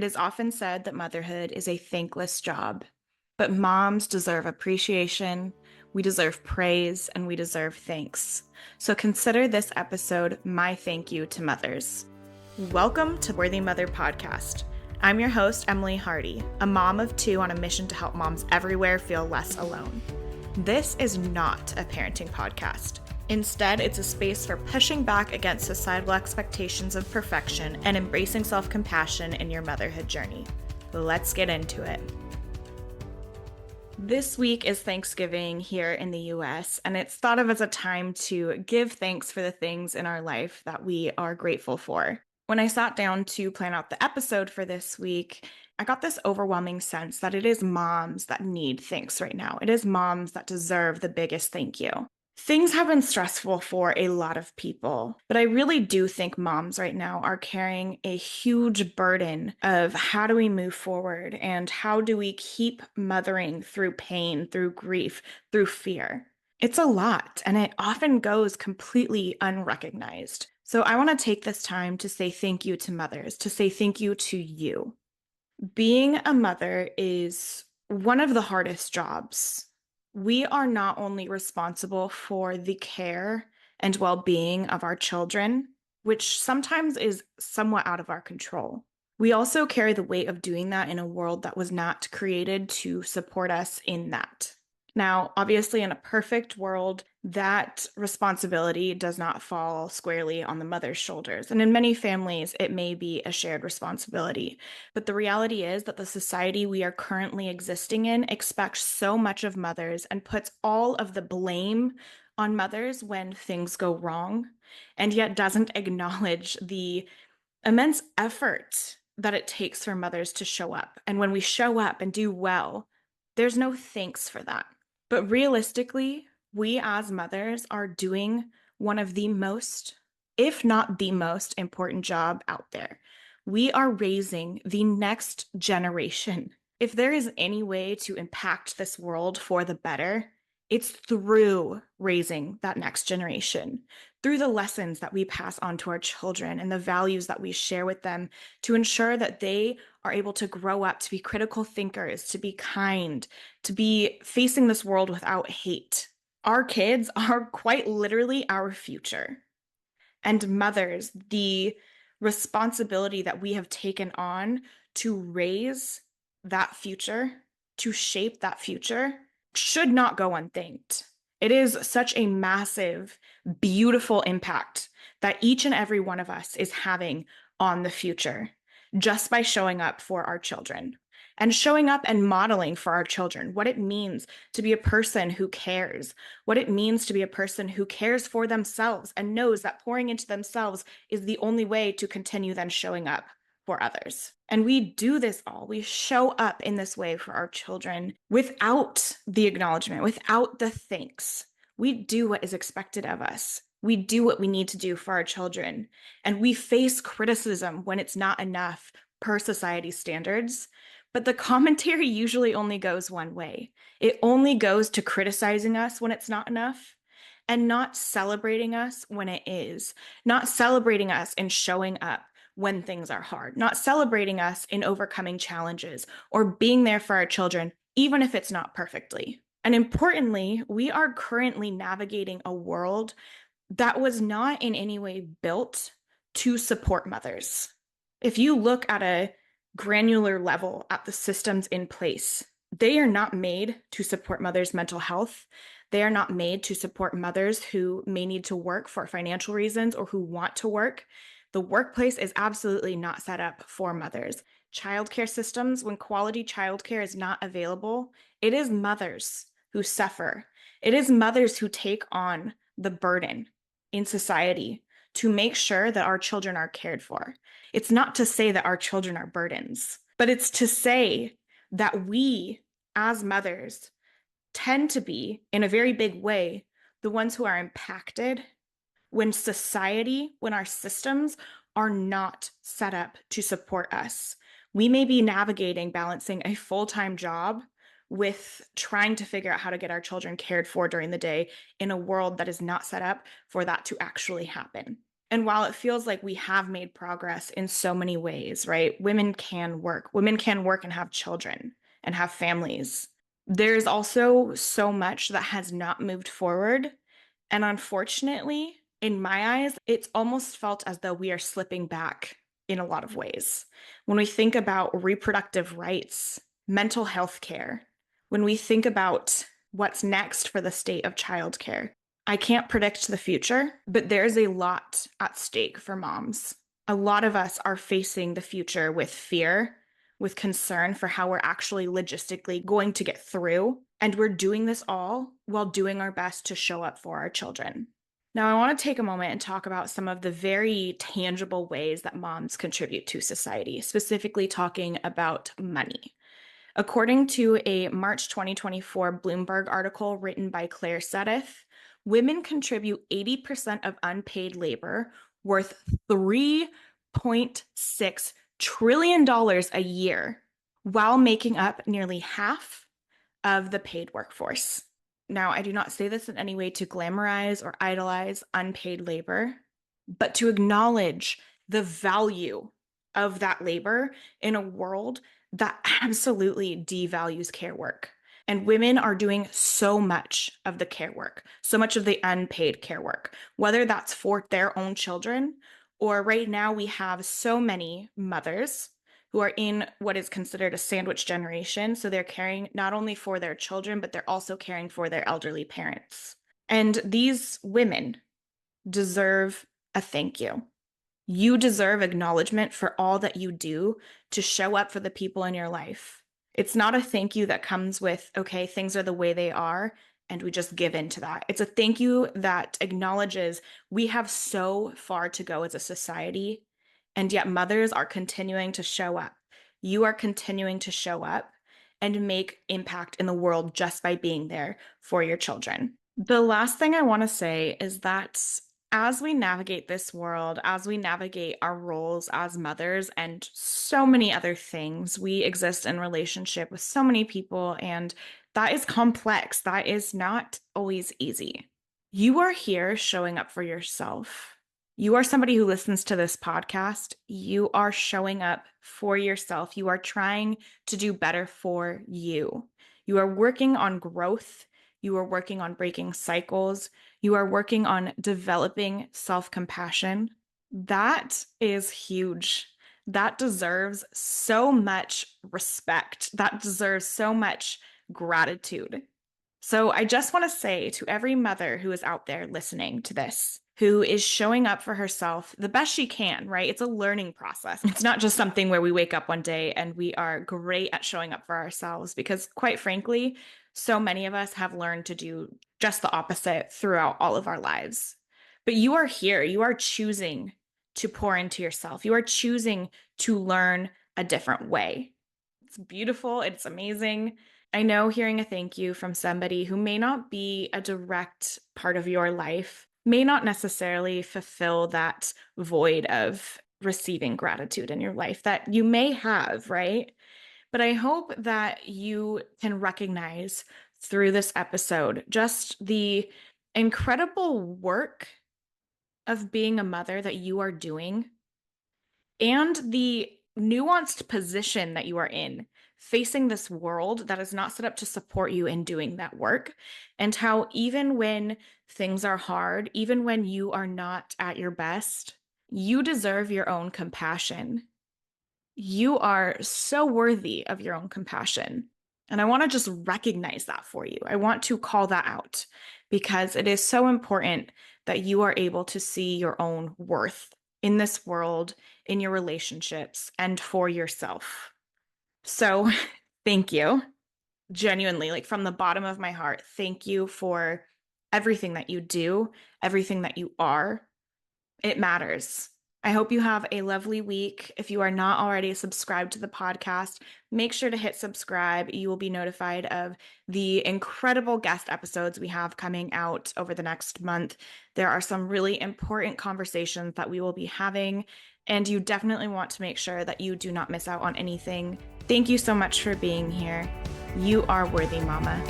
is often said that motherhood is a thankless job, but moms deserve appreciation, we deserve praise, and we deserve thanks. So consider this episode my thank you to mothers. Welcome to Worthy Mother Podcast. I'm your host, Emily Hardy, a mom of two on a mission to help moms everywhere feel less alone. This is not a parenting podcast. Instead, it's a space for pushing back against societal expectations of perfection and embracing self-compassion in your motherhood journey. Let's get into it. This week is Thanksgiving here in the US, and it's thought of as a time to give thanks for the things in our life that we are grateful for. When I sat down to plan out the episode for this week, I got this overwhelming sense that it is moms that need thanks right now. It is moms that deserve the biggest thank you. Things have been stressful for a lot of people, but I really do think moms right now are carrying a huge burden of how do we move forward and how do we keep mothering through pain, through grief, through fear. It's a lot, and it often goes completely unrecognized. So I want to take this time to say thank you to mothers, to say thank you to you. Being a mother is one of the hardest jobs. We are not only responsible for the care and well-being of our children, which sometimes is somewhat out of our control. We also carry the weight of doing that in a world that was not created to support us in that. Now, obviously, in a perfect world, that responsibility does not fall squarely on the mother's shoulders. And in many families, it may be a shared responsibility. But the reality is that the society we are currently existing in expects so much of mothers and puts all of the blame on mothers when things go wrong, and yet doesn't acknowledge the immense effort that it takes for mothers to show up. And when we show up and do well, there's no thanks for that. But realistically, we as mothers are doing one of the most, if not the most important job out there. We are raising the next generation. If there is any way to impact this world for the better, it's through raising that next generation, through the lessons that we pass on to our children and the values that we share with them to ensure that they are able to grow up to be critical thinkers, to be kind, to be facing this world without hate. Our kids are quite literally our future. And mothers, the responsibility that we have taken on to raise that future, to shape that future, should not go unthanked. It is such a massive, beautiful impact that each and every one of us is having on the future just by showing up for our children and showing up and modeling for our children what it means to be a person who cares, what it means to be a person who cares for themselves and knows that pouring into themselves is the only way to continue then showing up for others. And we do this all. We show up in this way for our children without the acknowledgement, without the thanks. We do what is expected of us. We do what we need to do for our children. And we face criticism when it's not enough per society's standards. But the commentary usually only goes one way. It only goes to criticizing us when it's not enough and not celebrating us when it is, not celebrating us in showing up when things are hard, not celebrating us in overcoming challenges or being there for our children, even if it's not perfectly. And importantly, we are currently navigating a world that was not in any way built to support mothers. If you look at a granular level at the systems in place, they are not made to support mothers' mental health. They are not made to support mothers who may need to work for financial reasons or who want to work. The workplace is absolutely not set up for mothers. Childcare systems, when quality childcare is not available, it is mothers who suffer. It is mothers who take on the burden in society to make sure that our children are cared for. It's not to say that our children are burdens, but it's to say that we, as mothers, tend to be, in a very big way, the ones who are impacted when society, when our systems are not set up to support us. We may be navigating, balancing a full-time job with trying to figure out how to get our children cared for during the day in a world that is not set up for that to actually happen. And while it feels like we have made progress in so many ways, right? Women can work. Women can work and have children and have families. There's also so much that has not moved forward. And unfortunately, in my eyes, it's almost felt as though we are slipping back in a lot of ways. When we think about reproductive rights, mental health care, when we think about what's next for the state of childcare, I can't predict the future, but there's a lot at stake for moms. A lot of us are facing the future with fear, with concern for how we're actually logistically going to get through. And we're doing this all while doing our best to show up for our children. Now, I want to take a moment and talk about some of the very tangible ways that moms contribute to society, specifically talking about money. According to a March 2024 Bloomberg article written by Claire Sedith, women contribute 80% of unpaid labor worth $3.6 trillion a year, while making up nearly half of the paid workforce. Now, I do not say this in any way to glamorize or idolize unpaid labor, but to acknowledge the value of that labor in a world that absolutely devalues care work. And women are doing so much of the care work, so much of the unpaid care work, whether that's for their own children, or right now we have so many mothers who are in what is considered a sandwich generation. So they're caring not only for their children, but they're also caring for their elderly parents. And these women deserve a thank you. You deserve acknowledgement for all that you do to show up for the people in your life. It's not a thank you that comes with, okay, things are the way they are, and we just give in to that. It's a thank you that acknowledges we have so far to go as a society, and yet mothers are continuing to show up. You are continuing to show up and make impact in the world just by being there for your children. The last thing I want to say is that as we navigate this world, as we navigate our roles as mothers and so many other things, we exist in relationship with so many people, and that is complex. That is not always easy. You are here showing up for yourself. You are somebody who listens to this podcast. You are showing up for yourself. You are trying to do better for you. You are working on growth. You are working on breaking cycles. You are working on developing self-compassion. That is huge. That deserves so much respect. That deserves so much gratitude. So I just want to say to every mother who is out there listening to this, who is showing up for herself the best she can, right? It's a learning process. It's not just something where we wake up one day and we are great at showing up for ourselves, because quite frankly, so many of us have learned to do just the opposite throughout all of our lives. But you are here. You are choosing to pour into yourself. You are choosing to learn a different way. It's beautiful. It's amazing. I know hearing a thank you from somebody who may not be a direct part of your life may not necessarily fulfill that void of receiving gratitude in your life that you may have, right? But I hope that you can recognize through this episode just the incredible work of being a mother that you are doing and the nuanced position that you are in, facing this world that is not set up to support you in doing that work, and how even when things are hard, even when you are not at your best, you deserve your own compassion. You are so worthy of your own compassion. And I want to just recognize that for you. I want to call that out because it is so important that you are able to see your own worth in this world, in your relationships, and for yourself. So thank you. Genuinely, like from the bottom of my heart, thank you for everything that you do, everything that you are. It matters. I hope you have a lovely week. If you are not already subscribed to the podcast, make sure to hit subscribe. You will be notified of the incredible guest episodes we have coming out over the next month. There are some really important conversations that we will be having, and you definitely want to make sure that you do not miss out on anything. Thank you so much for being here. You are worthy, Mama.